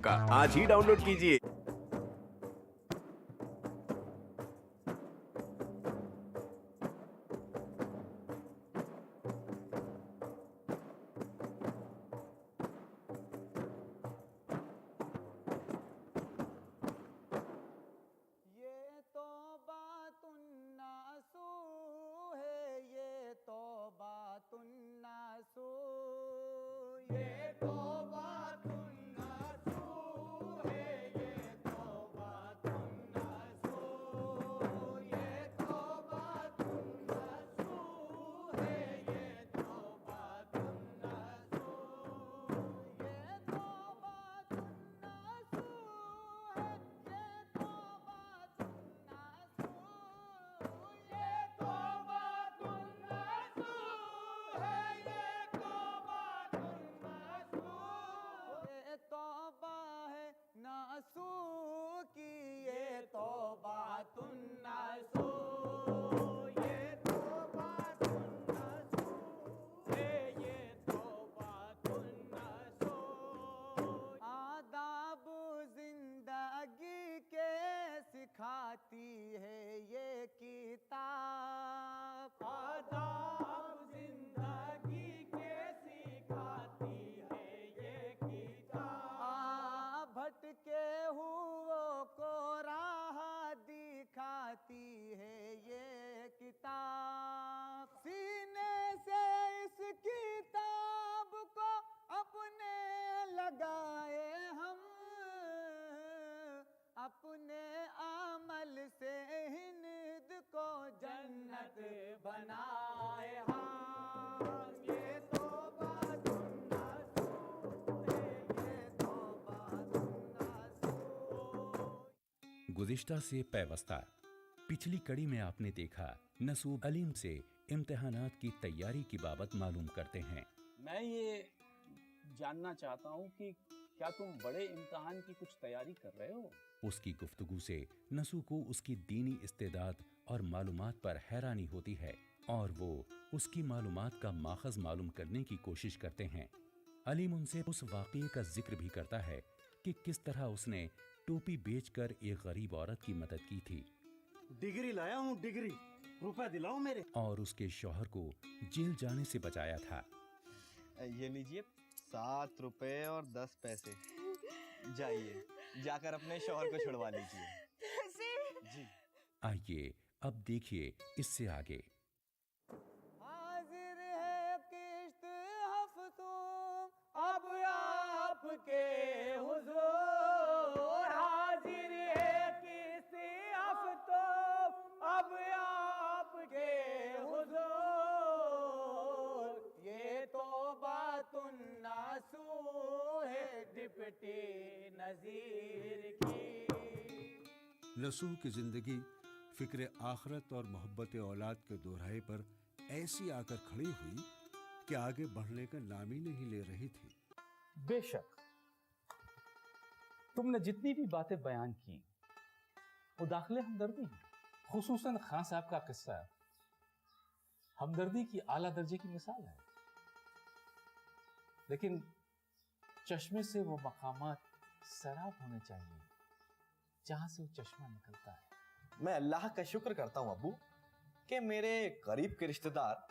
का आज ही डाउनलोड कीजिए। ये तौबातुन्नासू है, ये तौबातुन्नासू, ये तौबातुन्नासू है, ये तौबातुन्नासू, ये तौबातुन्नासू है, ये तौबातुन्नासू, ये तौबातुन्नासू है, ये तौबा है नासू की, ये तौबातुन्नासू, ये तौबातुन्नासू है, ये तौबातुन्नासू। आदाब जिंदगी के सिखाती है ये किताब, आदाब जिंदगी के सिखाती है ये किताब। भटके हुओं को राह दिखाती है ये किताब। सीने से इस किताब को अपने लगाए हम, अपने अमल से हिंद को जन्नत बनाए हम। ये तौबातुन्नासू है, ये तौबातुन्नासू। गुज़िश्ता से पैवस्ता। पिछली कड़ी में आपने देखा नसूब अलीम से इम्तिहानात की तैयारी की बाबत मालूम करते हैं। मैं ये जानना चाहता हूँ कि क्या तुम बड़े इम्तिहान की कुछ तैयारी कर रहे हो? उसकी गुफ्तगू से नसू को उसकी दीनी इस्तेदाद और मालूमात पर हैरानी होती है और वो उसकी मालूमात का माखज़ मालूम करने की कोशिश करते हैं। अलीम उनसे उस वाक़ये का जिक्र भी करता है कि किस तरह उसने टोपी बेचकर एक गरीब औरत की मदद की थी डिग्री लाया हूँ, डिग्री, रुपए दिलाओ मेरे। और उसके शौहर को जेल जाने से बचाया था। ये लीजिए 7 रुपए और 10 पैसे। जाइए, जाकर अपने शौहर को छुड़वा लीजिए। जी। आइए अब देखिए इससे आगे। हाजिर है किश्त हफ्तों अब आपके हुजूर, हाजिर है किश्त हफ्तों अब आपके हुजूर। ये तौबातुन्नासू है डिप्टी नज़ीर की। नसूह की जिंदगी फिक्र आखरत और मोहब्बत औलाद के दोहराए पर ऐसी आकर खड़ी हुई कि आगे बढ़ने का नाम ही नहीं ले रही थी। बेशक तुमने जितनी भी बातें बयान की वो दाखिले हमदर्दी हैं। खुसूसन खान साहब का किस्सा हमदर्दी की आला दर्जे की मिसाल है, लेकिन चश्मे से वो मकामात सराब होने चाहिए जहां से वो चश्मा निकलता है। मैं अल्लाह का शुक्र करता हूँ अब्बू कि मेरे करीब के रिश्तेदार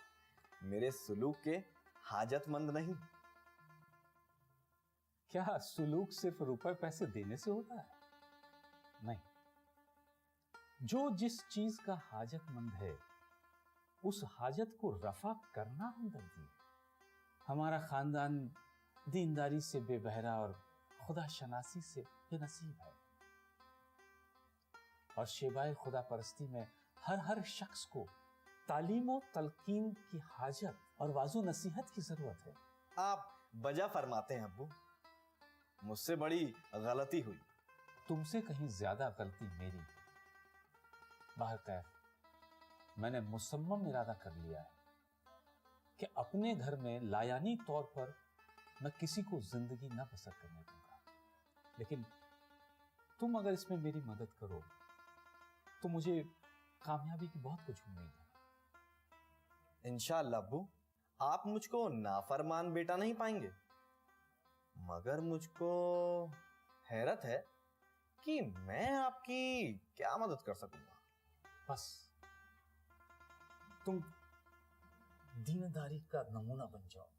मेरे सुलूक के हाजतमंद नहीं। क्या सुलूक सिर्फ रुपए पैसे देने से होता है? नहीं, जो जिस चीज का हाजतमंद है उस हाजत को रफा करना हमदर्दी है। हमारा खानदान दीनदारी से बेबहरा और खुदा शनासी से बेनसीब है, और शेबाए खुदा परस्ती में हर शख्स को तालीम और तलकीन की हाजत और वाजो नसीहत की जरूरत है। आप बजा फरमाते हैं अब्बू, मुझसे बड़ी गलती हुई। तुमसे कहीं ज्यादा गलती मेरी। बहरकैफ मैंने मुसम्मम इरादा कर लिया है कि अपने घर में लायानी तौर पर मैं किसी को जिंदगी न बसर करने दूंगा, लेकिन तुम अगर इसमें मेरी मदद करो तो मुझे कामयाबी की बहुत कुछ उम्मीद है। इंशाअल्लाह अब्बू, आप मुझको नाफरमान बेटा नहीं पाएंगे, मगर मुझको बात है कि मैं आपकी क्या मदद कर सकूंगा? बस तुम दीनदारी का नमूना बन जाओ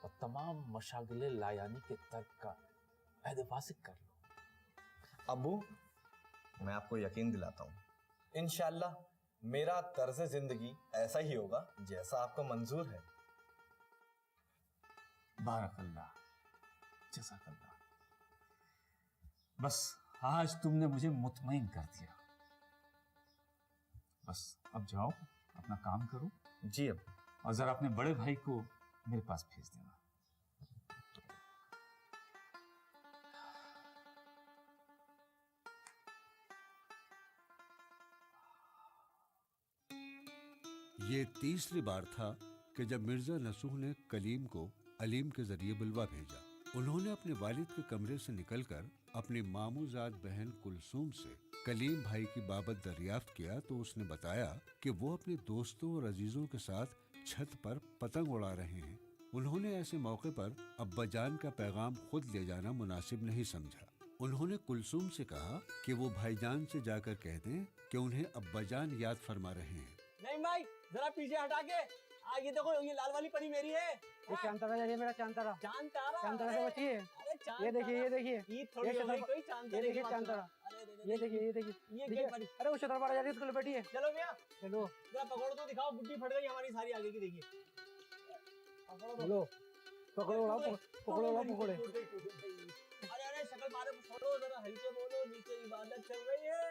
और तमाम मशागिले लायानी के तर्क का ऐदवासिक कर लो। अबू, मैं आपको यकीन दिलाता हूँ, इंशाल्लाह मेरा तर्ज जिंदगी ऐसा ही होगा जैसा आपको मंजूर है। बारकल्लाह, जज़ाकल्लाह। बस आज तुमने मुझे मुतमईन कर दिया। बस अब जाओ, अपना काम करो जी अबू। और जरा अपने बड़े भाई को मेरे पास भेज देना। ये तीसरी बार था कि जब मिर्जा नसूह ने कलीम को अलीम के जरिए बुलवा भेजा। उन्होंने अपने वालिद के कमरे से निकलकर अपनी मामूजाद बहन कुलसूम से कलीम भाई की बाबत दरियाफ्त किया तो उसने बताया कि वो अपने दोस्तों और अजीजों के साथ छत पर पतंग उड़ा रहे हैं। उन्होंने ऐसे मौके पर अब्बाजान का पैगाम खुद ले जाना मुनासिब नहीं समझा। उन्होंने कुलसूम से कहा कि वो भाईजान से जाकर कह दें कि उन्हें अब्बाजान याद फरमा रहे हैं। नहीं भाई, जरा पीछे हटा के आगे देखो, ये लाल वाली परी मेरी है। ये चांद तारा है, ये मेरा चांद तारा। चांद तारा, चांद तारा से बची है। अरे चांद ये देखिए, ये देखिए, ईद थोड़ी ये हो गई, शतर- कोई चांद ये तारे की देखिए बात चांद कर। तारा। अरे ये देखिए, ये देखिए, ये देखिए। क्या परी? अरे वो शतर पारा जा रही है, उसको लपेटी है। चलो भैया, चलो जरा पकड़ो तो दिखाओ, बुड्ढी फट गई हमारी सारी आगे की, देखिए। पकड़ो तो। बोलो, पकड़ो उड़ाओ, पकड़ो उड़ाओ, पकड़े। अरे अरे शक्ल मारे, छोड़ो जरा, हल्के बोलो, नीचे इबादत चल रही है।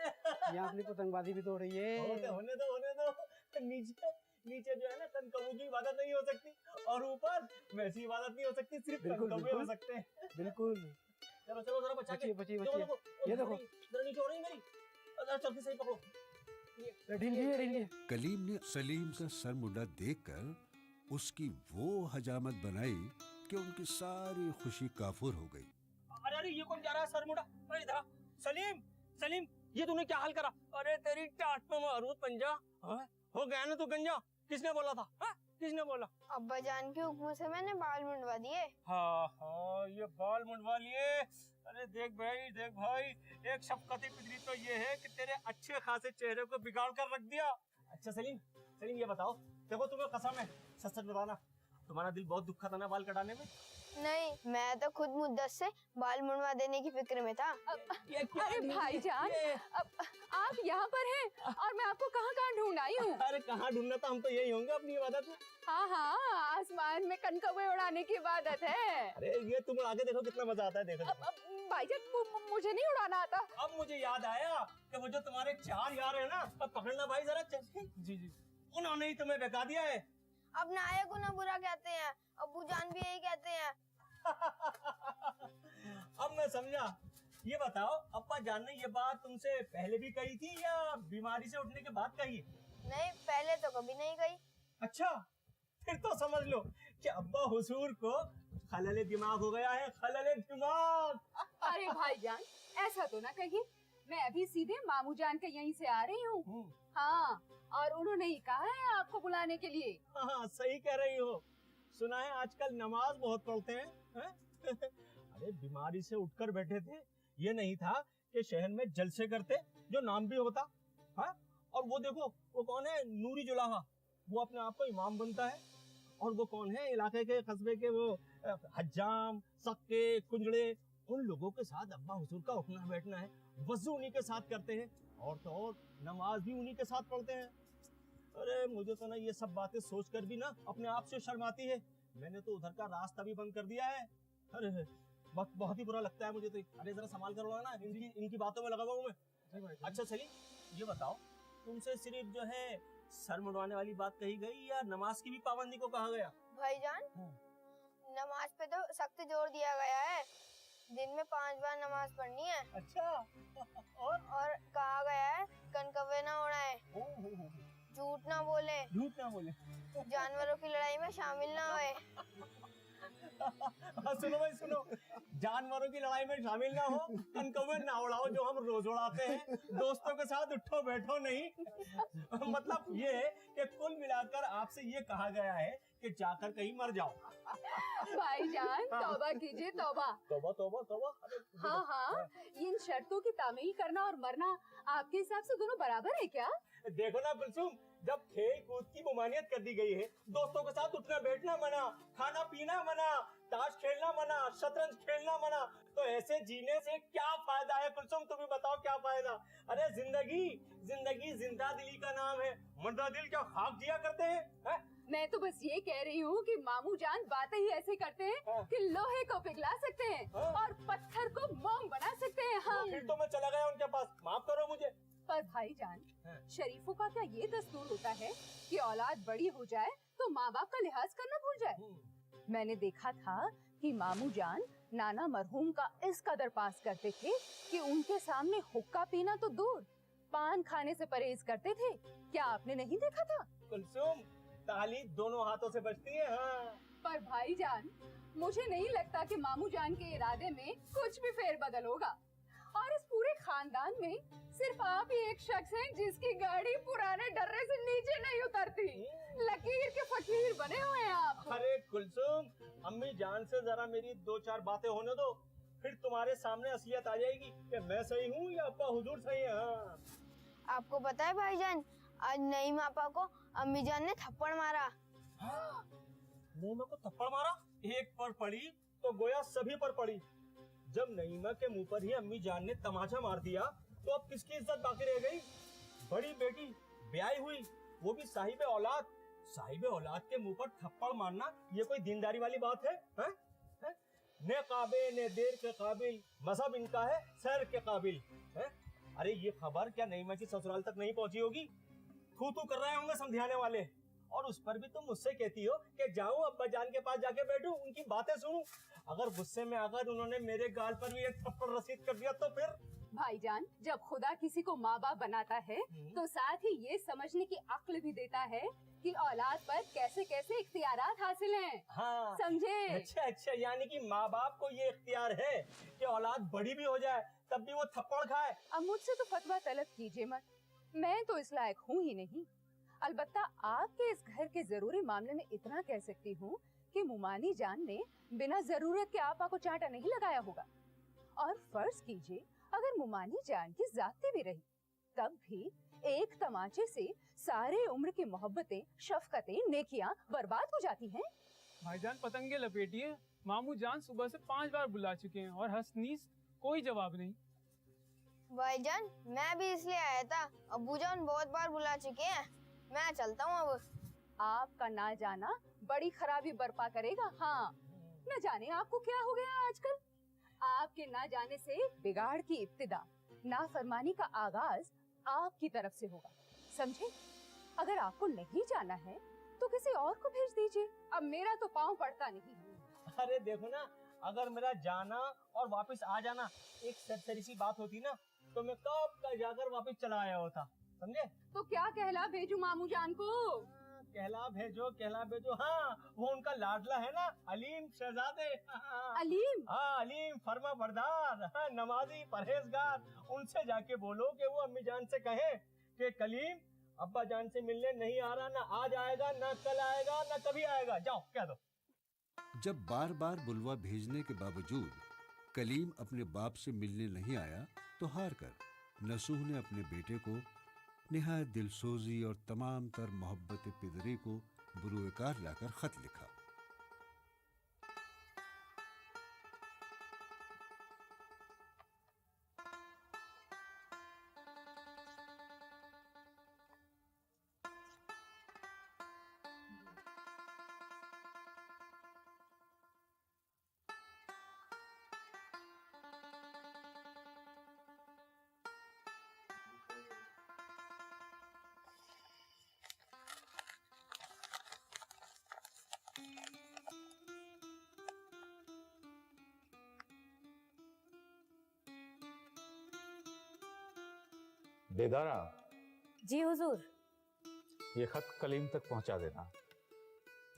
यहाँ अपनी पतंगबाजी भी तो हो रही है। होने दो, होने दो। नीचे जो है ना, कनकबू की इबादत नहीं हो सकती, और ऊपर वैसी इबादत नहीं हो सकती, सिर्फ बिल्कुल, कनकबू बिल्कुल। हो सकते हैं। बिल्कुल। चलो चलो जरा बचा के। बची, देखो, देखो, ये देखो। जरा नीचे हो रही मेरी। अरे चल के सही पकड़ो। ढील गई है, ढील गई। कलीम ने सलीम का सर मुंडा देखकर उसकी वो हजामत बनाई कि उनकी सारी खुशी काफूर हो गई। अरे अरे, ये कौन जा रहा है सर मुड़ा? अरे इधर आ। सलीम, सलीम, ये तूने क्या हाल करा? अरे तेरी टाट में मारूं पंजा। हाँ? हो गया ना तू गंजा? किसने बोला था? हाँ? किसने बोला? अब्बा जान के हुक्म से मैंने बाल मुंडवा दिए। हाँ हाँ, ये बाल मुंडवा लिए। अरे देख भाई, एक शफकती पितरी तो ये है कि तेरे अच्छे खासे चेहरे को बिगाड़ कर रख दिया। अच्छा सलीम, सलीम ये बताओ, देखो तुम्हें कसम है, सच सच बताना, तुम्हारा दिल बहुत दुखा था ना बाल कटाने में? नहीं, मैं तो खुद मुद्दत से बाल मुंडवा देने की फिक्र में था। अरे भाईजान, आप यहाँ पर हैं और मैं आपको कहाँ कहाँ ढूंढ आई हूँ। अरे कहाँ ढूंढना था, हम तो यही होंगे अपनी इबादत में। हाँ हाँ, आसमान में कनकौवे उड़ाने की इबादत है। अरे ये तुम आगे देखो कितना मजा आता है, देखो। भाईजान मुझे नहीं उड़ाना आता। अब मुझे याद आया कि वो जो तुम्हारे 4 यार है ना, अब पकड़ना भाई जरा। जी जी, उन्होंने ही तुम्हें बता दिया है। अब नायक को ना बुरा कहते हैं, अब्बू जान भी यही कहते हैं। अब मैं समझा। ये बताओ, अब्बा जान ने ये बात तुमसे पहले भी कही थी या बीमारी से उठने के बाद कही? नहीं, पहले तो कभी नहीं गई। अच्छा, फिर तो समझ लो कि अब्बा हुजूर को खलले दिमाग हो गया है, खलले दिमाग। अरे भाईजान, ऐसा तो ना कहिए, मैं अभी सीधे मामू जान के यहीं से आ रही हूँ। हाँ, और उन्होंने ही कहा है आपको बुलाने के लिए। हाँ, सही कह रही हो। सुना है आजकल नमाज बहुत पढ़ते हैं, हैं? अरे बीमारी से उठकर बैठे थे, ये नहीं था कि शहर में जलसे करते, जो नाम भी होता। हाँ? और वो देखो, वो कौन है, नूरी जुलाहा, वो अपने आप को इमाम बनता है। और वो कौन है, इलाके के कस्बे के वो हज्जाम, सक्के, कुंजड़े, उन लोगों के साथ अब्बा हुजूर का उठना बैठना है, वज़ू उन्हीं के साथ करते हैं, और तो और नमाज भी उन्हीं के साथ पढ़ते हैं। अरे मुझे तो ना ये सब बातें सोचकर भी ना अपने आप से शर्म आती है। मैंने तो उधर का रास्ता भी बंद कर दिया है। अरे बहुत ही बुरा लगता है मुझे तो। अरे जरा संभाल कर ना, इनकी बातों में लगा हुआ हूँ मैं। अच्छा सलीम, ये बताओ, तुमसे सिर्फ जो है सर मुड़वाने वाली बात कही गई या नमाज की भी पाबंदी को कहा गया? भाईजान, नमाज पे तो सख्त जोर दिया गया है, दिन में 5 बार नमाज पढ़नी है। अच्छा, और कहा गया है कनकौवे ना उड़ाए, झूठ ना बोले, झूठ ना बोले, जानवरों की लड़ाई में शामिल ना हुए। सुनो भाई सुनो, जानवरों की लड़ाई में शामिल ना हो, कनकौवे ना उड़ाओ जो हम रोज उड़ाते हैं, दोस्तों के साथ उठो बैठो नहीं। मतलब ये है कि कुल मिलाकर आपसे ये कहा गया है कि जाकर कहीं मर जाओ। भाईजान तौबा कीजिए तौबा। तौबा तौबा तौबा। हाँ हाँ, इन शर्तों की तामील करना और मरना आपके हिसाब से दोनों बराबर है क्या? देखो ना कुलसुम, जब खेल कूद की ममानियत कर दी गई है, दोस्तों के साथ उठना बैठना मना, खाना पीना मना, ताश खेलना मना, शतरंज खेलना मना, तो ऐसे जीने से क्या फायदा है कुलसुम? तुम्हें बताओ क्या फायदा? अरे जिंदगी जिंदा दिली का नाम है, मर्दा दिल क्या खाक जिया करते हैं, है? मैं तो बस ये कह रही हूँ कि मामू जान बातें ही ऐसे करते हैं कि लोहे को पिघला सकते हैं और पत्थर को मोम बना सकते हैं। हम फिर तो मैं चला गया उनके पास, माफ करो मुझे। पर भाईजान, शरीफों का क्या ये दस्तूर होता है कि औलाद बड़ी हो जाए तो माँ बाप का लिहाज करना भूल जाए? मैंने देखा था कि मामू जान नाना मरहूम का इस कदर पास करते थे कि उनके सामने हुक्का पीना तो दूर, पान खाने से परहेज करते थे। क्या आपने नहीं देखा था? कुलसुम, ताली दोनों हाथों से बजती है। हाँ। पर भाईजान, मुझे नहीं लगता कि मामू जान के इरादे में कुछ भी फेरबदल होगा। और इस पूरे खानदान में सिर्फ आप ही एक शख्स हैं जिसकी गाड़ी पुराने डर्रे से नीचे नहीं उतरती। लकीर के फकीर बने हुए हैं आप। अरे कुलसुम, अम्मी जान से जरा मेरी दो चार बातें होने दो, फिर तुम्हारे सामने असलियत आ जाएगी कि मैं सही हूँ या अब्बा हुजूर सही है। हाँ। आपको पता है भाईजान, आज नईम आपा को अम्मी जान ने थप्पड़ मारा। नईमा को थप्पड़ मारा? एक पर पड़ी तो गोया सभी पर पड़ी। जब नईमा के मुंह पर ही अम्मी जान ने तमाचा मार दिया तो अब किसकी इज्जत बाकी रह गई? बड़ी बेटी ब्याही हुई, वो भी साहिबे औलाद, साहिबे औलाद के मुंह पर थप्पड़ मारना ये कोई दीनदारी वाली बात है? हैं? ने काबे ने देर के काबिल, मजहब इनका है सैर के काबिल है। अरे ये खबर क्या नईमा की ससुराल तक नहीं पहुंची होगी? थू थू कर रहे होंगे समझाने वाले, और उस पर भी तुम मुझसे कहती हो कि जाऊं अब्बा जान के पास जाके बैठूं, उनकी बातें सुनूं। अगर गुस्से में आकर उन्होंने मेरे गाल पर भी एक थप्पड़ रसीद कर दिया तो फिर? भाईजान, जब खुदा किसी को माँ बाप बनाता है तो साथ ही ये समझने की अक्ल भी देता है कि औलाद पर कैसे कैसे इख्तियारात हासिल हैं। हाँ। समझे? अच्छा, यानी कि माँ बाप को ये इख्तियार है कि औलाद बड़ी भी हो जाए तब भी वो थप्पड़ खाए। अब मुझसे तो फतवा तलब कीजिए मत, मैं तो इस लायक हूँ ही नहीं। अलबत्ता आपके इस घर के जरूरी मामले में इतना कह सकती हूँ कि मुमानी जान ने बिना जरूरत के आपा को चांटा नहीं लगाया होगा। और फर्ज कीजिए अगर मुमानी जान की जाती भी रही, तब भी एक तमाचे से सारे उम्र की मोहब्बतें, शफकतें, नेकियां बर्बाद हो जाती हैं। भाईजान पतंगे लपेटिए, मामू जान सुबह से 5 बार बुला चुके हैं और हसनीस कोई जवाब नहीं। भाईजान, मैं भी इसलिए आया था, अब्बू जान बहुत बार बुला चुके हैं, मैं चलता हूँ अब। आपका ना जाना बड़ी खराबी बर्पा करेगा। हाँ, न जाने आपको क्या हो गया आजकल। आपके ना जाने से बिगाड़ की इब्तिदा, नाफरमानी का आगाज आपकी तरफ से होगा, समझे? अगर आपको नहीं जाना है तो किसी और को भेज दीजिए, अब मेरा तो पाँव पड़ता नहीं। अरे देखो ना, अगर मेरा जाना और वापस आ जाना एक सरसरी सी बात होती ना तो मैं कब का जाकर वापस चला आया होता, समझे? तो क्या कहला भेजू मामू जान को? कहला भेजो। हाँ, वो उनका लाडला है ना, अलीम शहजादे। अलीम? हाँ, अलीम फर्मा बरदार, हाँ, नमाजी परहेजगार। उनसे जाके बोलो कि वो अम्मी जान से कहे कि कलीम अब्बा जान से मिलने नहीं आ रहा, ना आज आएगा, ना कल आएगा, ना कभी आएगा। जाओ कह दो। जब बार बार बुलवा भेजने के बावजूद कलीम अपने बाप से मिलने नहीं आया तो हार कर नसूह ने अपने बेटे को निहायत दिलसोजी और तमाम तर मोहब्बत पिदरी को बुरुएकार लाकर खत लिखा। बेदारा, जी हुजूर। ये खत कलीम तक पहुंचा देना।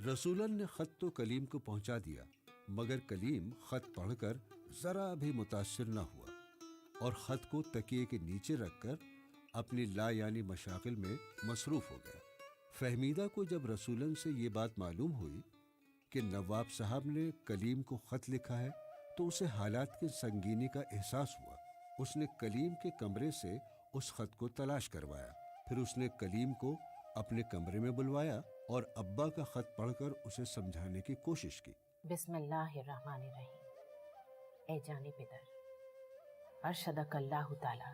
रसूलन ने खत तो कलीम को पहुंचा दिया, मगर कलीम खत पढ़कर जरा भी मुतासिर न हुआ और खत को तकिए के नीचे रखकर अपनी लायानी मशागिल में मसरूफ हो गया। फहमीदा को जब रसूलन से ये बात मालूम हुई कि नवाब साहब ने कलीम को खत लिखा है तो उसे हालात की संगीनी का एहसास हुआ। उसने कलीम के कमरे से उस खत को तलाश करवाया। फिर उसने कलीम को अपने कमरे में बुलवाया और अब्बा का खत पढ़कर उसे समझाने की कोशिश की। बिस्मिल्लाहिर्रहमानिर्रहीम। ए जाने पितर, अर्शदकल्लाहु ताला,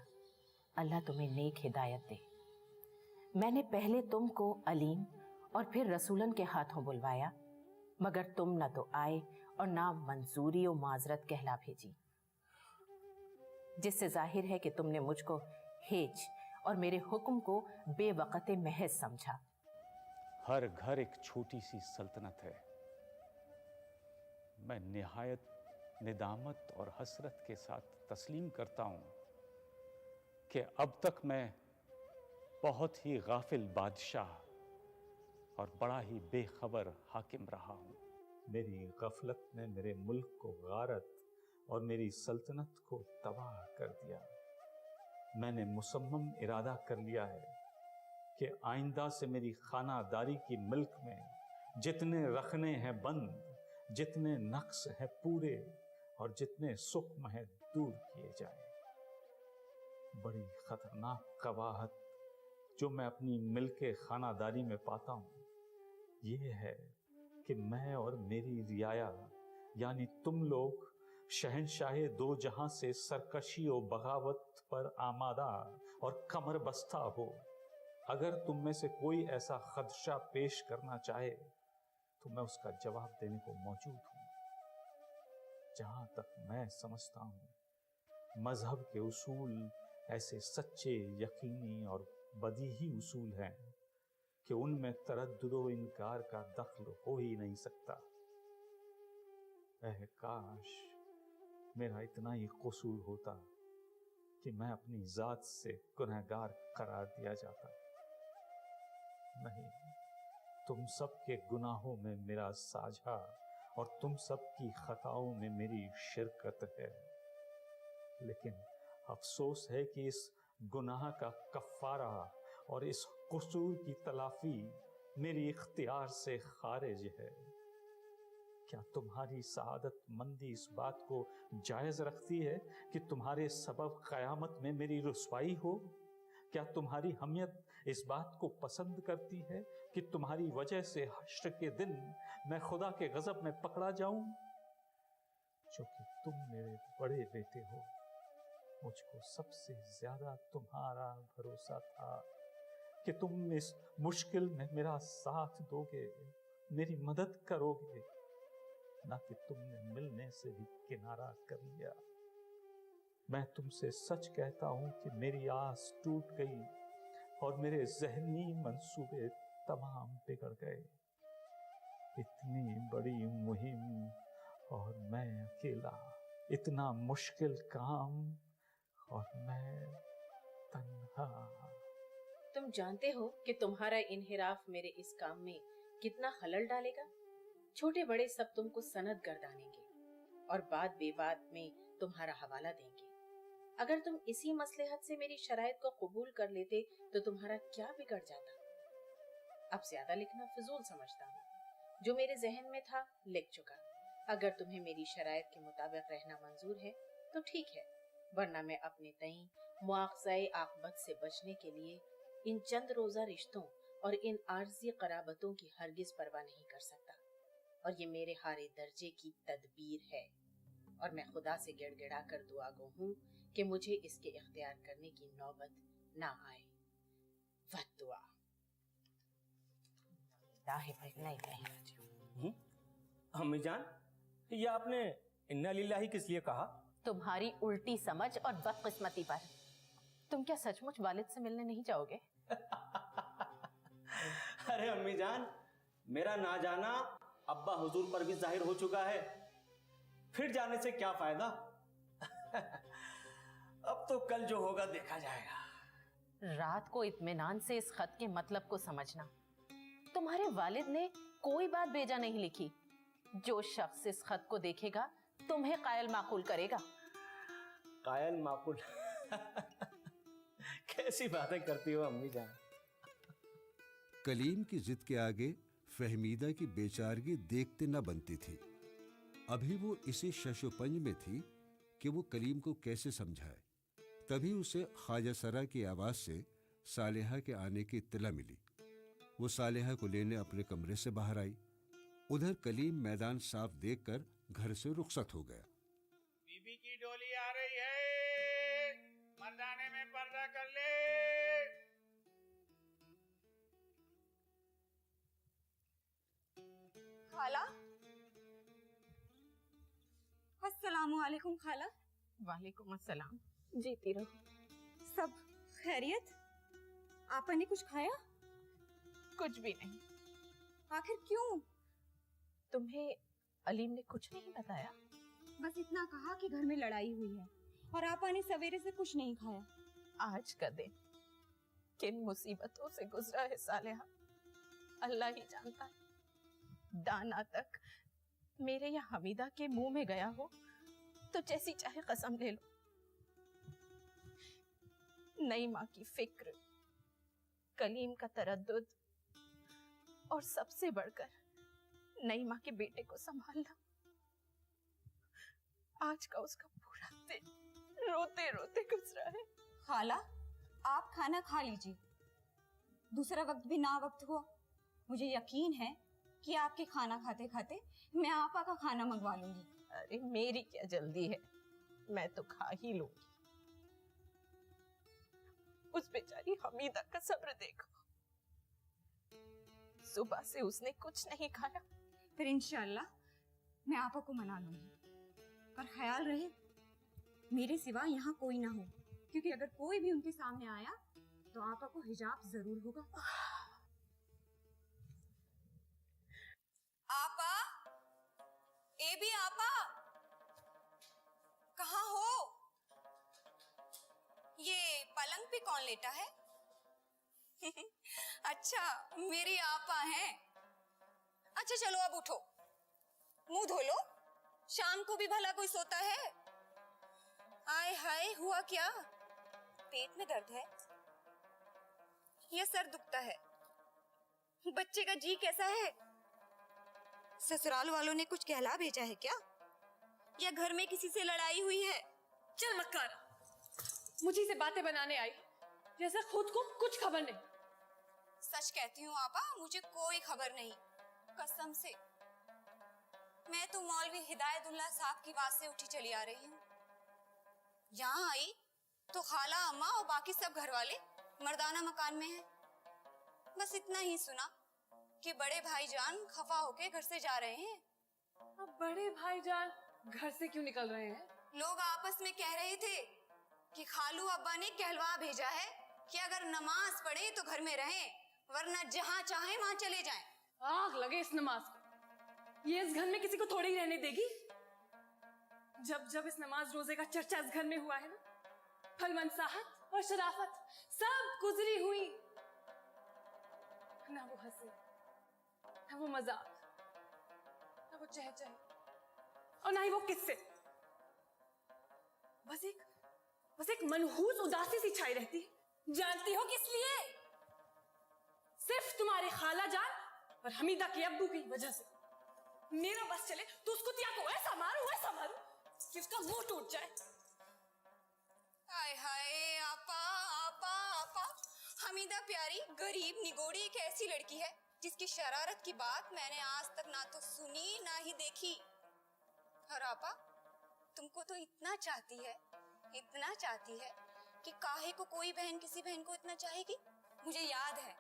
अल्लाह तुम्हें नेक हिदायत दे। मैंने पहले तुमको अलीम और फिर रसूलन के हाथों बुलवाया, मगर तुम न तो आए और ना मंजूरी और माजरत कहला भेजी, जिससे जाहिर है कि तुमने मुझको हेज और मेरे हुक्म को बेवकत महज समझा। हर घर एक छोटी सी सल्तनत है। मैं निहायत निदामत और हसरत के साथ तस्लीम करता हूं कि अब तक मैं बहुत ही गाफिल बादशाह और बड़ा ही बेखबर हाकिम रहा हूं। मेरी गफलत ने मेरे मुल्क को गारत और मेरी सल्तनत को तबाह कर दिया। मैंने मुसम्मम इरादा कर लिया है कि आइंदा से मेरी खानादारी की मिल्क में जितने रखने हैं बंद, जितने नक्स हैं पूरे और जितने सुख्म हैं दूर किए जाएं। बड़ी खतरनाक कवाहत जो मैं अपनी मिल्के खानादारी में पाता हूँ ये है कि मैं और मेरी रियाया यानी तुम लोग शहनशाहे दो जहां से सरकशी और बगावत पर आमादा और कमर बस्ता हो। अगर तुम में से कोई ऐसा खदशा पेश करना चाहे तो मैं उसका जवाब देने को मौजूद हूं। जहां तक मैं समझता हूं मजहब के उसूल ऐसे सच्चे, यकीनी और बदीही उसूल हैं कि उनमें तरद्दुद व इनकार का दखल हो ही नहीं सकता। काश मेरा इतना ही कसूर होता कि मैं अपनी जात से गुनहगार करार दिया जाता। नहीं, तुम सब के गुनाहों में मेरा साझा और तुम सब की खताओं में मेरी शिरकत है। लेकिन अफसोस है कि इस गुनाह का कफ़ारा और इस कसूर की तलाफी मेरी इख्तियार से खारिज है। क्या तुम्हारी सआदत मंदी इस बात को जायज रखती है कि तुम्हारे सबब क़यामत में मेरी रुसवाई हो? क्या तुम्हारी हमियत इस बात को पसंद करती है कि तुम्हारी वजह से हश्र के दिन मैं खुदा के गजब में पकड़ा जाऊं? क्योंकि तुम मेरे बड़े बेटे हो, मुझको सबसे ज्यादा तुम्हारा भरोसा था कि तुम इस मुश्किल में मेरा साथ दोगे, मेरी मदद करोगे, ना कि तुमने मिलने से भी किनारा कर लिया। मैं तुमसे सच कहता हूं कि मेरी आस टूट गई और मेरे जहनी मंसूबे तमाम बिगड़ गए। इतनी बड़ी मुहिम और मैं अकेला, इतना मुश्किल काम और मैं तन्हा। तुम जानते हो कि तुम्हारा इन्हिराफ मेरे इस काम में कितना खलल डालेगा। छोटे बड़े सब तुमको सनद गर्दानेंगे और बात बेबात में तुम्हारा हवाला देंगे। अगर तुम इसी मसलहत से मेरी शराइत को कबूल कर लेते तो तुम्हारा क्या बिगड़ जाता। अब ज्यादा लिखना फिजूल समझता हूँ। जो मेरे जहन में था लिख चुका। अगर तुम्हें मेरी शराइत के मुताबिक रहना मंजूर है तो ठीक है, वरना मैं अपने तईं मुआखज़ाए आक़बत से बचने के लिए इन चंद रोजा रिश्तों और इन आर्जी कराबतों की हरगिज परवाह नहीं कर सकता। और ये मेरे हारे दर्जे की तदबीर है और मैं खुदा से गिड़गिड़ा कर दुआ गो हूँ कि मुझे इसके इख्तियार करने की नौबत ना आए। वद्दुआ। अम्मी जान, ये आपने इन्ना लिल्लाही किस लिए कहा? तुम्हारी उल्टी समझ और बदकिस्मती पर। तुम क्या सचमुच वालिद से मिलने नहीं जाओगे? अरे अम्मी जान, मेरा ना जाना अब्बा हुजूर पर भी जाहिर हो चुका है, फिर जाने से क्या फायदा? अब तो कल जो होगा देखा जाएगा। रात को इत्मीनान से इस खत के मतलब को समझना। तुम्हारे वालिद ने कोई बात बेजा नहीं लिखी। जो शख्स इस खत को देखेगा तुम्हें कायल माकूल करेगा। कायल माकुल कैसी बातें करती हो अम्मी जान। कलीम की जिद के आगे फहमीदा की बेचारगी देखते न बनती थी। अभी वो इसी शशोपंज में थी कि वो कलीम को कैसे समझाए। तभी उसे ख्वाजा सरा की आवाज से सालेहा के आने की इत्तला मिली। वो सालेहा को लेने अपने कमरे से बाहर आई। उधर कलीम मैदान साफ देखकर घर से रुखसत हो गया। बीबी की डोली आ रही है, मर्दाने में पर्दा कर ले। खाला, अस्सलामुअलैकुम खाला। वालेकुम अस्सलाम। जीती रहो। सब खैरियत? आपा ने कुछ खाया? कुछ भी नहीं। आखिर क्यों? तुम्हें अलीम ने कुछ नहीं बताया? बस इतना कहा कि घर में लड़ाई हुई है और आपा ने सवेरे से कुछ नहीं खाया। आज का दिन किन मुसीबतों से गुजरा है सालेहा, अल्लाह ही जानता है। दाना तक मेरे या हमीदा के मुंह में गया हो तो जैसी चाहे कसम ले लो। नई माँ की फिक्र, कलीम का तरद्दुद और सबसे बढ़कर नई माँ के बेटे को संभालना, आज का उसका पूरा दिन रोते रोते गुजरा है। खाला, आप खाना खा लीजिए। दूसरा वक्त भी ना वक्त हुआ। मुझे यकीन है कि आपके खाना खाते खाते मैं आपा का खाना मंगवा लूंगी। अरे मेरी क्या जल्दी है, मैं तो खा ही लूंगी। उस बेचारी हमीदा का सब्र देखो, सुबह से उसने कुछ नहीं खाया। फिर इंशाल्लाह मैं आपा को मना लूंगी, पर ख्याल रहे मेरे सिवा यहाँ कोई ना हो, क्योंकि अगर कोई भी उनके सामने आया तो आपा को हिजाब जरूर होगा। आपा, ए भी आपा, कहाँ हो? ये पलंग पे कौन लेटा है? अच्छा, मेरी आपा हैं। अच्छा चलो अब उठो, मुंह धो लो। शाम को भी भला कोई सोता है? आय हाय, हुआ क्या? पेट में दर्द है या सर दुखता है? बच्चे का जी कैसा है? ससुराल वालों ने कुछ कहला भेजा है क्या? या घर में किसी से लड़ाई हुई है? चल मक्कार, मुझे से बातें बनाने आई जैसे खुद को कुछ खबर नहीं। सच कहती हूँ आपा, मुझे कोई खबर नहीं, कसम से। मैं तो मौलवी हिदायतुल्लाह साहब की बात से उठी चली आ रही हूँ। यहाँ आई तो खाला, अम्मा और बाकी सब घर वाले मर्दाना मकान में हैं। बस इतना ही सुना कि बड़े भाईजान खफा होके घर से जा रहे हैं। अब बड़े भाईजान घर से क्यों निकल रहे हैं? लोग आपस में कह रहे थे कि खालू अब्बा ने कहलवा भेजा है कि अगर नमाज पढ़े तो घर में रहें, वरना जहाँ चाहे वहाँ चले जाएं। आग लगे इस नमाज को, ये इस घर में किसी को थोड़ी ही रहने देगी। जब जब इस नमाज रोजे का चर्चा इस घर में हुआ है ना, फलमनसाहत और शराफत सब गुजरी हुई। ना वो हंसी, ना वो मजाक, ना वो चहचहे, और ना ही वो किस्से। बस एक मनहूस उदासी सी छाई रहती है। जानती हो किस लिए? सिर्फ तुम्हारे खाला जान और हमीदा के अब्बू की वजह से। मेरा बस चले तो उसको तिया को ऐसा मारूं कि उसका मुंह टूट जाए। हाय हाय, आपा आपा आपा, हमीदा प्यारी गरीब निगोड़ी एक ऐसी लड़की है जिसकी शरारत की बात मैंने आज तक ना तो सुनी ना ही देखी। और आपा, तुमको तो इतना चाहती है कि काहे को कोई बहन किसी बहन को इतना चाहेगी। मुझे याद है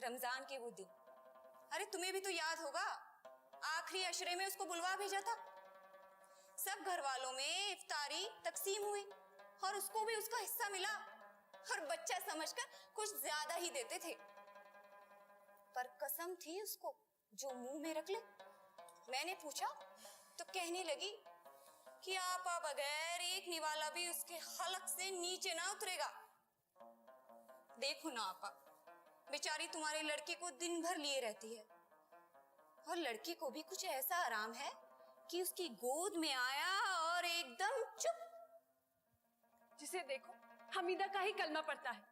रमजान के वो दिन, अरे तुम्हें भी तो याद होगा, आखिरी अशरे में उसको बुलवा भेजा था। सब घर वालों में इफ्तारी तकसीम हुई और उसको भी उसका हिस्सा मिला, और बच्चा समझकर कुछ ज्यादा ही देते थे। पर कसम थी उसको जो मुंह में रख ले। मैंने पूछा तो कहने लगी कि आपा बगैर एक निवाला भी उसके हलक से नीचे ना उतरेगा। देखो ना आपा, बेचारी तुम्हारे लड़के को दिन भर लिए रहती है और लड़के को भी कुछ ऐसा आराम है कि उसकी गोद में आया और एकदम चुप। जिसे देखो हमीदा का ही कलमा पड़ता है।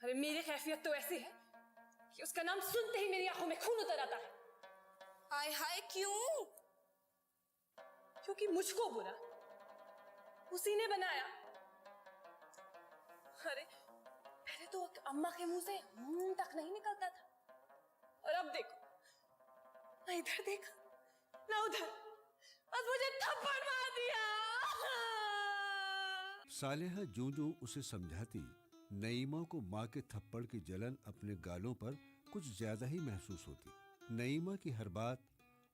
अरे मेरी कैफियत तो ऐसी है कि उसका नाम सुनते ही मेरी आंखों में खून उतर आता है। हाय हाय, क्यों? क्योंकि मुझको बुरा उसी ने बनाया। अरे पहले तो अम्मा के मुंह से तक नहीं निकलता था, और अब देखो, ना इधर देखा ना उधर, बस मुझे थप्पड़ मार दिया। सालेहा जूं-जूं उसे समझाती, नईमा को माँ के थप्पड़ की जलन अपने गालों पर कुछ ज्यादा ही महसूस होती। नईमा की हर बात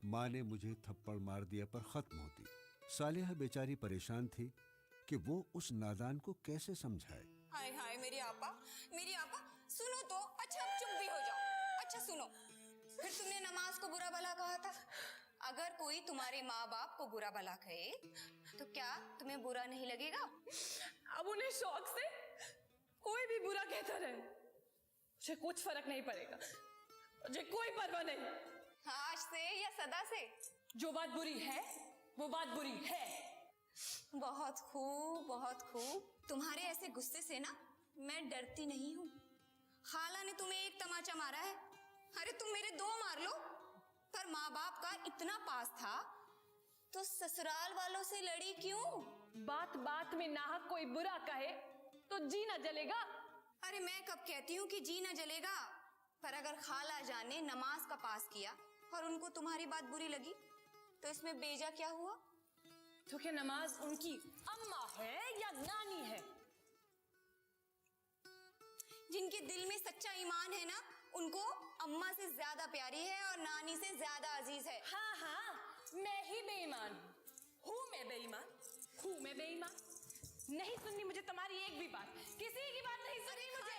माँ ने मुझे थप्पड़ मार दिया पर खत्म होती। सालेहा बेचारी परेशान थी कि वो उस नादान को कैसे समझाए। हाय हाय मेरी आपा, सुनो तो। अच्छा अब चुप भी हो जाओ। अच्छा सुनो, फिर तुमने नमाज को बुरा भला कहा था। अगर कोई तुम्हारे माँ बाप को बुरा भला कहे तो क्या तुम्हें बुरा नहीं लगेगा? अब उन्हें शौक से कोई भी बुरा कहता रहे, मुझे कुछ फर्क नहीं पड़ेगा, मुझे कोई परवाह नहीं। आज से या सदा से? जो बात बुरी है वो बात बुरी है। बहुत खूब, बहुत खूब। तुम्हारे ऐसे गुस्से से ना मैं डरती नहीं हूँ। खाला ने तुम्हें एक तमाचा मारा है, अरे तुम मेरे 2 मार लो। पर माँ बाप का इतना पास था तो ससुराल वालों से लड़ी क्यों? बात बात में नाहक कोई बुरा कहे तो जी ना जलेगा। अरे मैं कब कहती हूँ कि जी ना जलेगा, पर अगर खाला जान ने नमाज का पास किया और उनको तुम्हारी बात बुरी लगी तो इसमें बेजा क्या हुआ? तो क्या नमाज उनकी अम्मा है या नानी है? जिनके दिल में सच्चा ईमान है ना, उनको अम्मा से ज्यादा प्यारी है और नानी से ज्यादा अजीज है। हाँ हाँ, मैं ही बेईमान हूँ। मैं बेईमान हूँ। मैं बेईमान नहीं सुननी मुझे तुम्हारी एक भी बात, किसी की बात नहीं सुननी मुझे।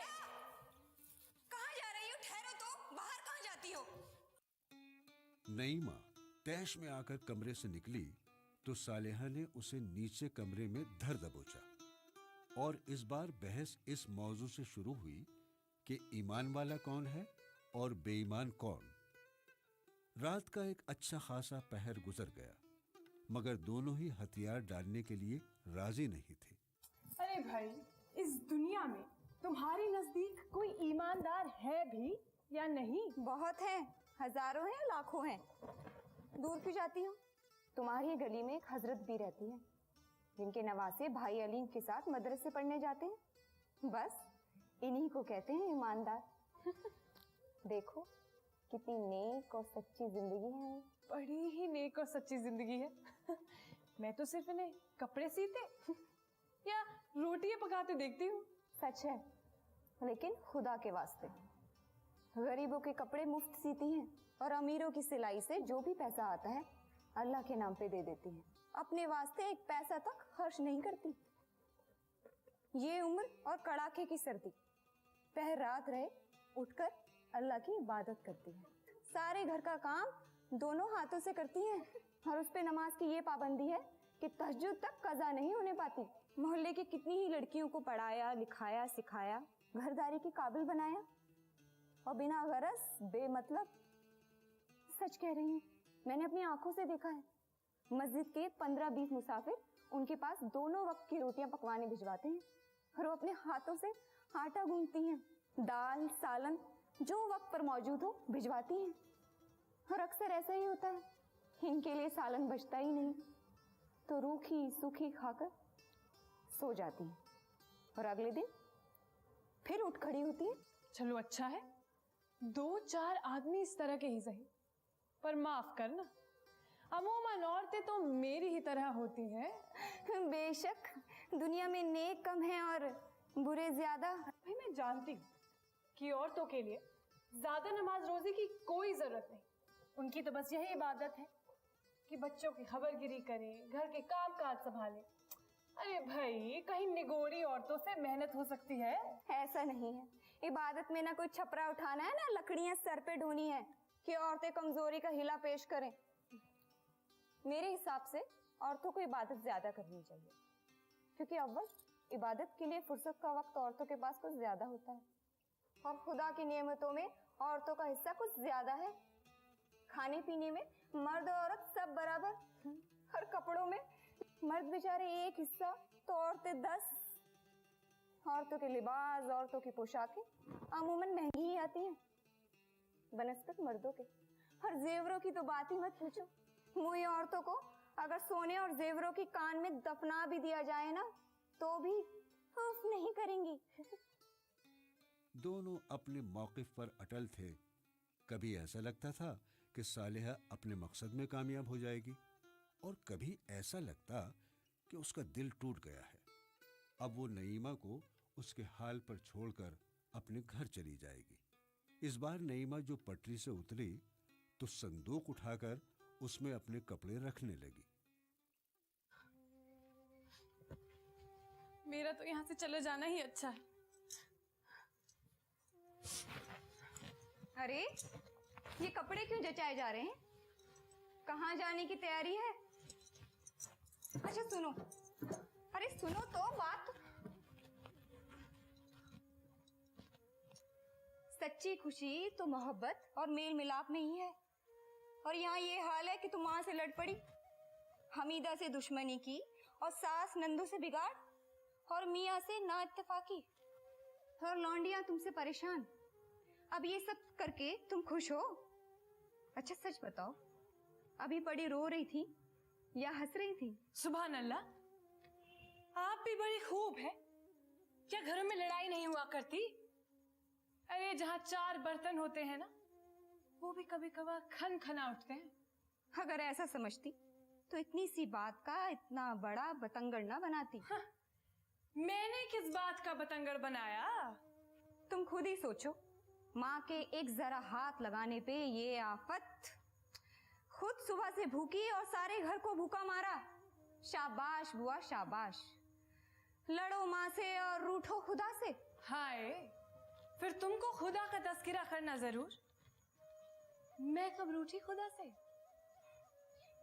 कहाँ जा रही हो? ठहरो तो, बाहर कहाँ जाती हो? नईमा तैश में आकर कमरे से निकली तो सालेहा ने उसे नीचे कमरे में धर दबोचा और इस बार बहस इस मौजू से शुरू हुई कि ईमान वाला कौन है और बेईमान कौन। रात का एक अच्छा खासा पहर गुजर गया, मगर दोनों ही हथियार डालने के लिए राजी नहीं थे। अरे भाई, इस दुनिया में तुम्हारे नजदीक कोई ईमानदार है भी या नहीं? बहुत हैं, हजारों हैं, लाखों हैं। दूर क्यों जाती हो? तुम्हारी गली में एक हजरत भी रहती है जिनके नवासे भाई अलीम के साथ मदरसे पढ़ने जाते हैं। बस इन्हीं को कहते हैं ईमानदार। देखो कितनी नेक और सच्ची जिंदगी है। बड़ी ही नेक और सच्ची जिंदगी है। मैं तो सिर्फ इन्हें कपड़े सीते या रोटियां पकाते देखती हूँ। सच है, लेकिन खुदा के वास्ते गरीबों के कपड़े मुफ्त सीती हैं और अमीरों की सिलाई से जो भी पैसा आता है अल्लाह के नाम पे दे देती हैं। अपने वास्ते एक पैसा तक खर्च नहीं करती। ये उम्र और कड़ाके की सर्दी, पहर रात रहे उठकर अल्लाह की इबादत करती है। सारे घर का काम दोनों हाथों से करती हैं और उस पे नमाज की ये पाबंदी है कि तहज्जुद तक कज़ा नहीं होने पाती। मोहल्ले की कितनी ही लड़कियों को पढ़ाया, लिखाया, सिखाया, घरदारी के काबिल बनाया और बिना गरज बेमतलब। सच कह रही हूँ, मैंने अपनी आंखों से देखा है। मस्जिद के 15-20 मुसाफिर उनके पास दोनों वक्त की रोटियां पकवाने भिजवाते हैं और वो अपने हाथों से आटा गूंथती हैं, दाल सालन जो वक्त पर मौजूद हो भिजवाती हैं। और अक्सर ऐसा ही होता है, इनके लिए सालन बचता ही नहीं तो रूखी सूखी खाकर सो जाती हैं और अगले दिन फिर उठ खड़ी होती है। चलो अच्छा है, 2-4 आदमी इस तरह के ही सही, पर माफ करना अमूमन औरतें तो मेरी ही तरह होती हैं। बेशक दुनिया में नेक कम है और बुरे ज्यादा। भाई मैं जानती हूँ कि औरतों के लिए ज्यादा नमाज रोजी की कोई जरूरत नहीं। उनकी तो बस यही इबादत है कि बच्चों की खबरगिरी करें, घर के काम काज संभालें। अरे भाई, कहीं निगोरी औरतों से मेहनत हो सकती है? ऐसा नहीं है। इबादत में ना कोई छपरा उठाना है ना लकड़ियां सर पे ढोनी है कि औरतें कमजोरी का हिला पेश करें। मेरे हिसाब से औरतों को इबादत ज्यादा करनी चाहिए, क्योंकि अव्वल इबादत के लिए फुर्सत का वक्त औरतों के पास कुछ ज्यादा होता है और खुदा की नियमतों में औरतों का हिस्सा कुछ ज्यादा है। खाने पीने में मर्द और औरत सब बराबर, और कपड़ों में मर्द बेचारे एक हिस्सा तो औरतें 10। औरतों के लिबास, औरतों की पोशाकें अमूमन महंगी ही आती हैं बनस्पत मर्दों के। और जेवरों की तो बात ही मत पूछो, मुई औरतों को अगर सोने और जेवरों की कान में दफना भी दिया जाए ना तो भी उफ नहीं करेंगी। दोनों अपने मौक़िफ़ पर अटल थे। कभी ऐसा लगता था कि सालेहा अपने मकसद में कामयाब हो जाएगी, और कभी ऐसा लगता कि उसका दिल टूट गया है। अब वो नईमा को उसके हाल पर छोड़कर अपने घर चली जाएगी। इस बार नईमा जो पटरी से उतरी तो संदूक उठाकर उसमें अपने कपड़े रखने लगी। मेरा तो यहाँ से चले जाना ही अच्छा है। अरे ये कपड़े क्यों जचाए जा रहे हैं? कहाँ जाने की तैयारी है? अच्छा सुनो, अरे सुनो तो बात। सच्ची खुशी तो मोहब्बत और मेल मिलाप में ही है, और यहाँ ये हाल है कि तुम माँ से लड़ पड़ी, हमीदा से दुश्मनी की, और सास नंदू से बिगाड़, और मियाँ से ना इत्तेफाकी, और लौंडियाँ तुमसे परेशान। अब ये सब करके तुम खुश हो? अच्छा सच बताओ, अभी बड़ी रो रही थी या हंस रही थी? सुभान अल्लाह, आप भी बड़ी खूब है। क्या घरों में लड़ाई नहीं हुआ करती? अरे जहाँ 4 बर्तन होते हैं ना, वो भी कभी कभार खन खना उठते हैं। अगर ऐसा समझती तो इतनी सी बात का इतना बड़ा बतंगड़ ना बनाती। हाँ, मैंने किस बात का बतंगड़ बनाया? तुम खुद ही सोचो, माँ के एक जरा हाथ लगाने पे ये आफत। खुद सुबह से भूखी और सारे घर को भूखा मारा। शाबाश बुआ शाबाश, लड़ो माँ से और रूठो खुदा से। हाय, फिर तुमको खुदा का तस्करा करना जरूर। मैं कब रूठी खुदा से?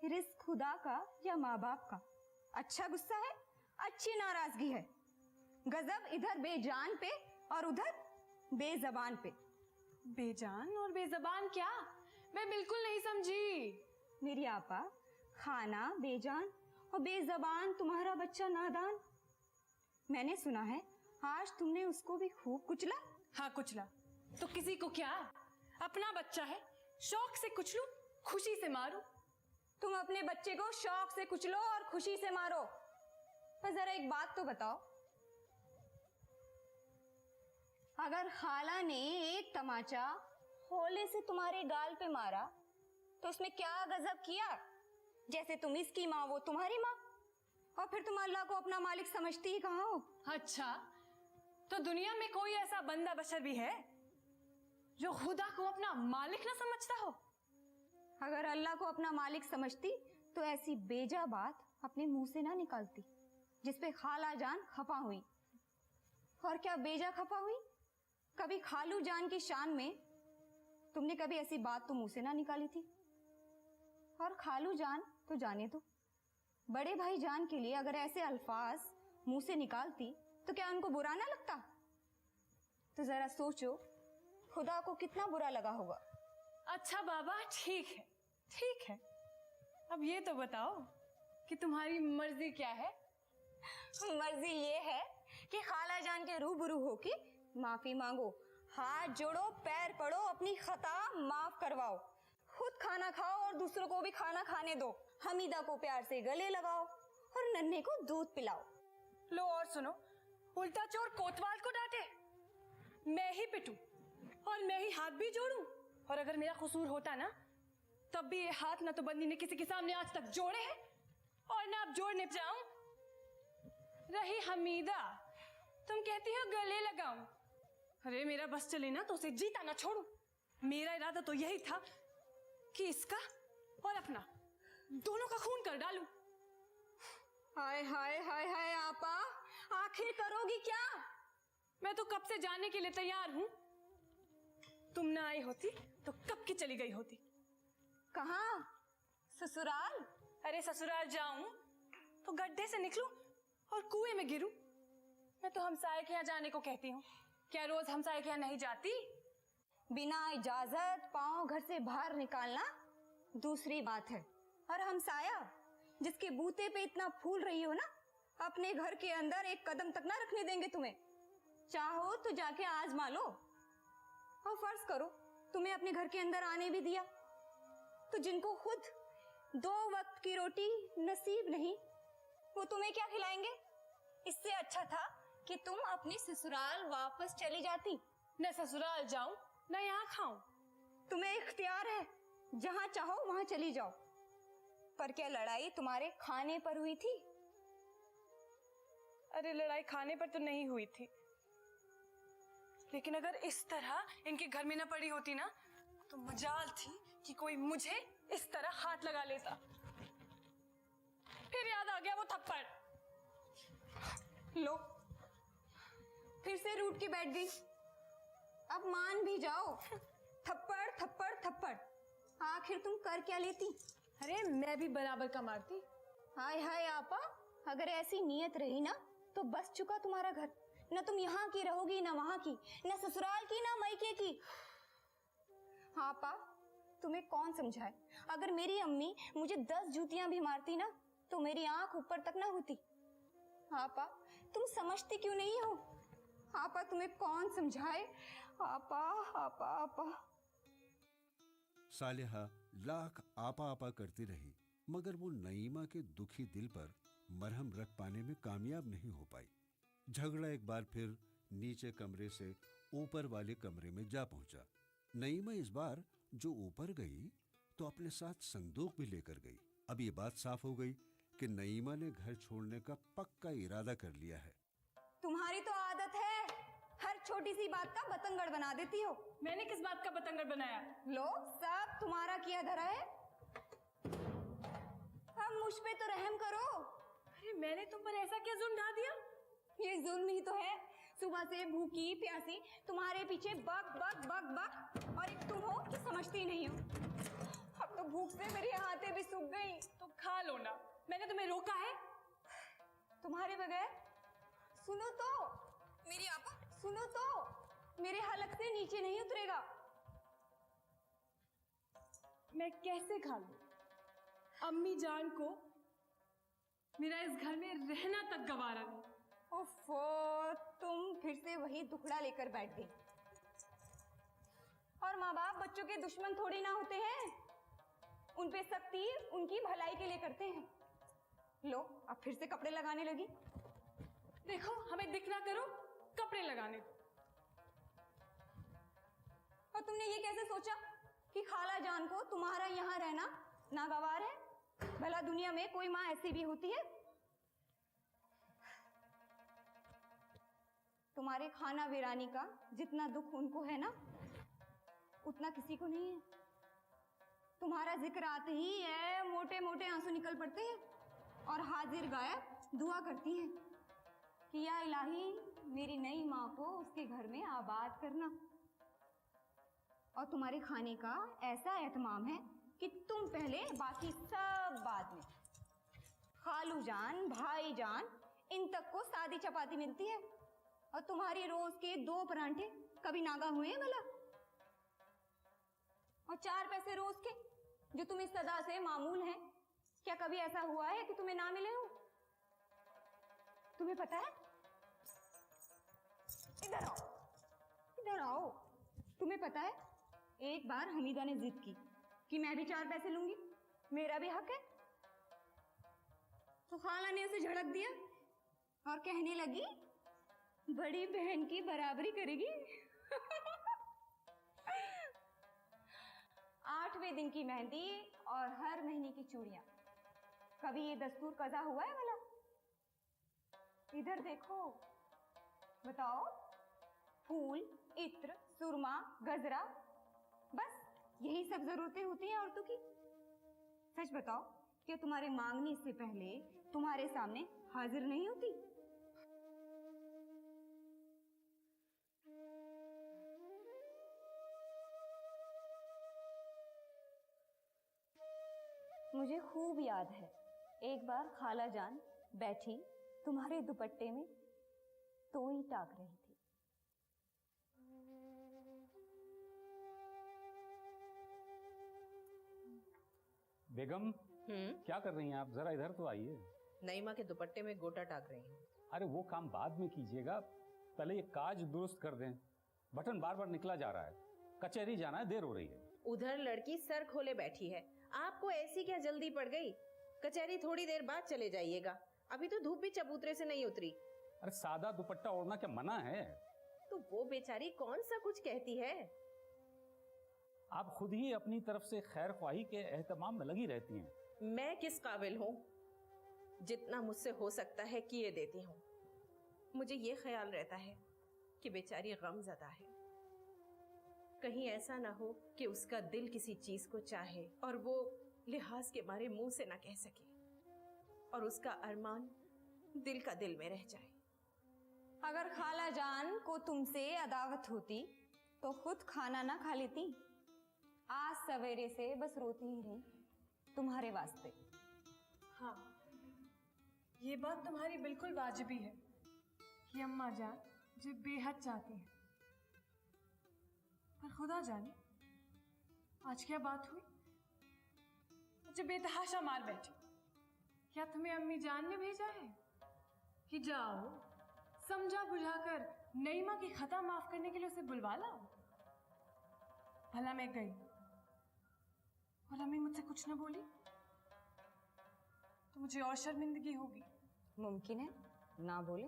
रिस्क खुदा का या माँ बाप का? अच्छा गुस्सा है, अच्छी नाराजगी है। गजब इधर बेजान पे और उधर बेजबान पे। बेजान और बेजबान क्या? मैं बिल्कुल नहीं समझी। मेरी आपा, खाना बेजान और बेजबान तुम्हारा बच्चा नादान। मैंने सुना है आज तुमने उसको भी खूब कुचला। हाँ कुचला तो किसी को क्या, अपना बच्चा है, शौक से कुचलूं, खुशी से मारूं। तुम अपने बच्चे को शौक से कुचलो और खुशी से मारो। पर जरा एक बात तो बताओ, अगर खाला ने एक तमाचा होले से तुम्हारे गाल पे मारा तो उसमें क्या गजब किया? जैसे तुम इसकी माँ वो तुम्हारी माँ, और फिर तुम अल्लाह को अपना मालिक समझती ही कहाँ हो? अच्छा, तो दुनिया में कोई ऐसा बंदा बशर भी है जो खुदा को अपना मालिक ना समझता हो? अगर अल्लाह को अपना मालिक समझती तो ऐसी बेजा बात अपने मुंह से ना निकालती जिसपे खाला जान खफा हुई। और क्या बेजा खफा हुई? कभी खालू जान की शान में तुमने कभी ऐसी बात तो मुंह से ना निकाली थी। और खालू जान तो जाने दो, बड़े भाई जान के लिए अगर ऐसे अल्फाज मुंह से निकालती तो क्या उनको बुरा ना लगता? तो जरा सोचो खुदा को कितना बुरा लगा होगा। अच्छा बाबा, ठीक है ठीक है, अब ये तो बताओ कि तुम्हारी मर्जी क्या है? मर्जी ये है कि खाला जान के रूबरू होके माफी मांगो, हाथ जोड़ो, पैर पड़ो, अपनी खता माफ करवाओ, खुद खाना खाओ और दूसरों को भी खाना खाने दो, हमीदा को प्यार से गले लगाओ और नन्हे को दूध पिलाओ। लो और सुनो, उल्टा चोर कोतवाल को डांटे, मैं ही पिटूं और मैं ही हाथ भी जोड़ूं, और अगर मेरा कसूर होता ना तब भी ये हाथ ना तो बंदी ने किसी के सामने आज तक जोड़े हैं और ना अब जोड़ने जाऊं। रही हमीदा, तुम कहती हो गले लगाऊं, अरे मेरा बस चले ना तो उसे जीता ना छोड़ूं। मेरा इरादा तो यही था कि इसका और अपना दोनों का खून कर डालूं। हाय हाय हाय हाय आपा, आखिर करोगी क्या? मैं तो कब से जाने के लिए तैयार हूं। तुम ना आई होती तो कब की चली गई होती। कहाँ? ससुराल? अरे ससुराल जाऊं तो गड्ढे से निकलूं और कुएं में गिरूं। मैं तो हमसाये के यहाँ जाने को कहती हूँ, क्या रोज हमसाये के यहाँ नहीं जाती? बिना इजाजत पांव घर से बाहर निकालना दूसरी बात है, और हमसाया जिसके बूते पे इतना फूल रही हो ना, अपने घर के अंदर एक कदम तक ना रखने देंगे तुम्हें। चाहो तो जाके आजमा लो। और फर्ज करो तुम्हें अपने घर के अंदर आने भी दिया, तो जिनको खुद 2 वक्त की रोटी नसीब नहीं, वो तुम्हें क्या खिलाएंगे? इससे अच्छा था कि तुम अपनी ससुराल वापस चली जाती। न ससुराल जाऊं न यहाँ खाऊं। तुम्हें इख्तियार है, जहां चाहो वहां चली जाओ। पर क्या लड़ाई तुम्हारे खाने पर हुई थी? अरे लड़ाई खाने पर तो नहीं हुई थी, लेकिन अगर इस तरह इनके घर में न पड़ी होती ना, तो मजाल थी कि कोई मुझे इस तरह हाथ लगा लेता। फिर याद आ गया वो थप्पड़। लो, फिर से रूठ के बैठ गई। अब मान भी जाओ, थप्पड़ थप्पड़ थप्पड़। आखिर तुम कर क्या लेती? अरे मैं भी बराबर का मारती। हाय हाय आपा, अगर ऐसी नीयत रही ना, तो बस चुका तुम्हारा घर। न तुम यहाँ की रहोगी, न वहां की, न ससुराल की, न मायके की। हाँ पा, तुम्हें कौन समझाए? अगर मेरी अम्मी मुझे 10 जूतियां भी मारती ना, तो मेरी आंख ऊपर तक ना होती। हाँ पा, तुम समझती क्यों नहीं हो? हाँ पा, तुम्हें कौन समझाए? आपा आपा आपा। सालिहा लाख आपा आपा करती रही, मगर वो नईमा के दुखी दिल पर मरहम रख पाने में कामयाब नहीं हो पाई। झगड़ा एक बार फिर नीचे कमरे से ऊपर वाले कमरे में जा पहुंचा। नईमा इस बार जो ऊपर गई तो अपने साथ संदूक भी लेकर गई। अब ये बात साफ हो गई कि नईमा ने घर छोड़ने का पक्का इरादा कर लिया है। तुम्हारी तो आदत है, हर छोटी सी बात का बतंगड़ बना देती हो। मैंने किस बात का बतंगड़ बनाया? लो, सब तुम्हारा किया धरा है। अब मुझ पे तो रहम करो। अरे मैंने तुम पर ऐसा क्या जुल्म ढा दिया? ये जुल्म ही तो है। सुबह से भूखी प्यासी तुम्हारे पीछे बक बक बक बक, और एक तुम हो कि समझती नहीं हो। अब तो भूख से मेरी हाथें भी सूख गई। तो खा लो ना, मैंने तुम्हें रोका है? तुम्हारे बगैर? सुनो तो मेरी आपा, सुनो तो, मेरे हलक से नीचे नहीं उतरेगा। मैं कैसे खा लूं? अम्मी जान को मेरा इस घर में रहना तक गवारा नहीं। ओफो, तुम फिर से वही दुखड़ा लेकर बैठ गई। और माँ बाप बच्चों के दुश्मन थोड़ी ना होते हैं, उन पे सख्ती उनकी भलाई के लिए करते हैं। लो, अब फिर से कपड़े लगाने लगी। देखो, हमें दिख ना करो, कपड़े लगाने दो। और तुमने ये कैसे सोचा कि खाला जान को तुम्हारा यहाँ रहना नागवार है? भला दुनिया में कोई माँ ऐसी भी होती है? तुम्हारे खाना वीरानी का जितना दुख उनको है ना, उतना किसी को नहीं है। तुम्हारा जिक्र आते ही है मोटे मोटे आंसू निकल पड़ते हैं, और हाजिर गायब दुआ करती हैं कि या इलाही मेरी नई माँ को उसके घर में आबाद करना। और तुम्हारे खाने का ऐसा एहतमाम है कि तुम पहले, बाकी सब बाद में। खालू जान, भाई जान, इन तक को सादी चपाती मिलती है, और तुम्हारी रोज के 2 परांठे कभी नागा हुए हैं भला? और 4 पैसे रोज के जो तुम इस सदा से मामूल हैं, क्या कभी ऐसा हुआ है कि तुम्हें ना मिले हो? तुम्हें पता है? इधर आओ, इधर आओ। तुम्हें पता है, एक बार हमीदा ने जिद की कि मैं भी 4 पैसे लूंगी, मेरा भी हक है। तो खाला ने उसे झड़क दिया और कहने लगी, बड़ी बहन की बराबरी करेगी। 8वें दिन की मेहंदी और हर महीने की चूड़ियां, कभी ये दस्तूर कज़ा हुआ है भला? इधर देखो, बताओ। फूल, इत्र, सुरमा, गजरा, बस यही सब जरूरतें होती हैं औरतों की। सच बताओ, क्या तुम्हारे मांगने से पहले तुम्हारे सामने हाजिर नहीं होती? मुझे खूब याद है, एक बार खाला जान बैठी तुम्हारे दुपट्टे में तोई टाक रही थी। बेगम क्या कर रही हैं आप? जरा इधर तो आइए। नईमा के दुपट्टे में गोटा टाक रही हूँ। अरे वो काम बाद में कीजिएगा, पहले ये काज दुरुस्त कर दें। बटन बार बार निकला जा रहा है, कचहरी जाना है, देर हो रही है। उधर लड़की सर खोले बैठी है, आपको ऐसी क्या जल्दी पड़ गई? कचहरी थोड़ी देर बाद चले जाइएगा, अभी तो धूप भी चबूतरे से नहीं उतरी। अरे सादा दुपट्टा ओढ़ना क्या मना है? तो वो बेचारी कौन सा कुछ कहती है? आप खुद ही अपनी तरफ से खैर ख्वाही के एहतमाम में लगी रहती हैं। मैं किस काबिल हूँ? जितना मुझसे हो सकता है किए देती हूँ। मुझे ये ख्याल रहता है कि बेचारी गमज़दा है, कहीं ऐसा ना हो कि उसका दिल किसी चीज को चाहे और वो लिहाज के मारे मुंह से ना कह सके और उसका अरमान दिल का दिल में रह जाए। अगर खाला जान को तुमसे अदावत होती तो खुद खाना ना खा लेती। आज सवेरे से बस रोती ही रही तुम्हारे वास्ते। हाँ, ये बात तुम्हारी बिल्कुल वाजिबी है कि अम्मा जान मुझे बेहद चाहती हैं, पर खुदा जाने आज क्या बात हुई, मुझे बेतहाशा मार बैठी। क्या तुम्हें अम्मी जान ने भेजा है कि जाओ समझा बुझाकर नईमा की खता माफ करने के लिए उसे बुलवा लाओ? भला मैं गई और अम्मी मुझसे कुछ ना बोली तो मुझे और शर्मिंदगी होगी। मुमकिन है ना बोले,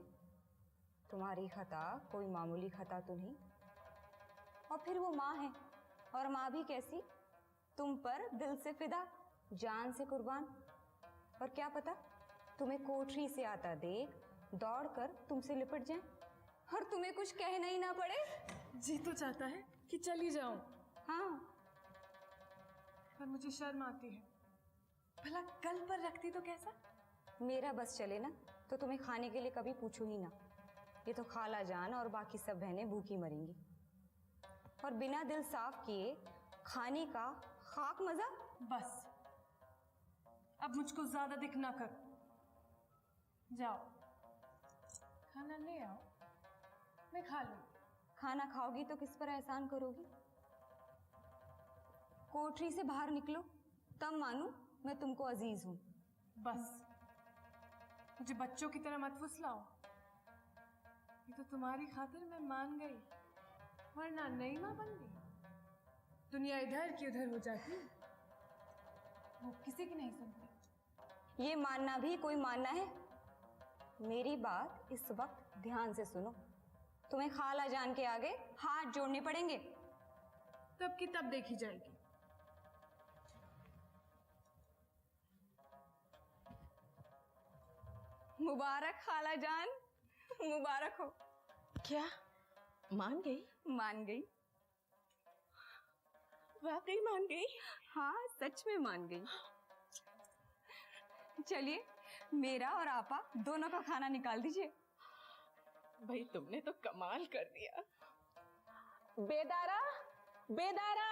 तुम्हारी खता कोई मामूली खता तो नहीं। और फिर वो माँ है, और माँ भी कैसी, तुम पर दिल से फिदा, जान से कुर्बान। और क्या पता तुम्हें कोठरी से आता देख दौड़कर तुमसे लिपट जाए और तुम्हें कुछ कहना ही ना पड़े। जी तो चाहता है कि चली जाऊं, हाँ, पर मुझे शर्म आती है। भला कल पर रखती तो कैसा? मेरा बस चले ना तो तुम्हें खाने के लिए कभी पूछू ही ना। ये तो खाला जान और बाकी सब बहनें भूखी मरेंगी, और बिना दिल साफ किए खाने का खाक मजा। बस अब मुझको ज्यादा दिख ना कर। जाओ खाना ले आओ, मैं खा लूं। खाना खाओगी तो किस पर एहसान करोगी? कोठरी से बाहर निकलो तब मानूं मैं तुमको अजीज हूं। बस मुझे बच्चों की तरह मत फुसलाओ। ये तो तुम्हारी खातिर मैं मान गई, वरना नईमा बन गई। दुनिया इधर की उधर हो जाती, वो किसी की नहीं सुनती। ये मानना भी कोई मानना है? मेरी बात इस वक्त ध्यान से सुनो। तुम्हें खाला जान के आगे हाथ जोड़ने पड़ेंगे। तब की तब देखी जाएगी। मुबारक खाला जान, मुबारक हो। क्या मान गई? मान गई, वाकई मान गई? हाँ सच में मान गई। चलिए मेरा और आपा दोनों का खाना निकाल दीजिए। भाई तुमने तो कमाल कर दिया। बेदारा, बेदारा,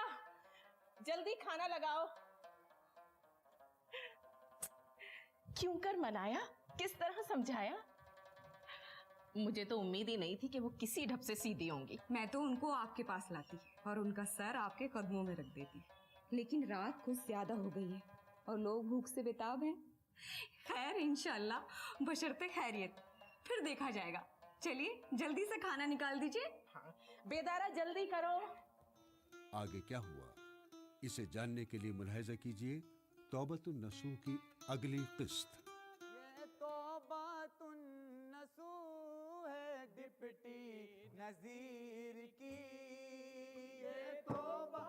जल्दी खाना लगाओ। क्यों कर मनाया, किस तरह समझाया? मुझे तो उम्मीद ही नहीं थी कि वो किसी ढप से सीधी होंगी। मैं तो उनको आपके पास लाती और उनका सर आपके कदमों में रख देती, लेकिन रात कुछ ज्यादा हो गई है और लोग भूख से बेताब हैं। खैर इंशाल्लाह बशर्ते खैरियत, फिर देखा जाएगा। चलिए जल्दी से खाना निकाल दीजिए। हाँ, बेदारा जल्दी करो। आगे क्या हुआ इसे जानने के लिए मुलाहिजा कीजिए तौबतुन नसूह की अगली किस्त। ये तौबतुन नसूह है डिप्टी नजीर की, ये तौबा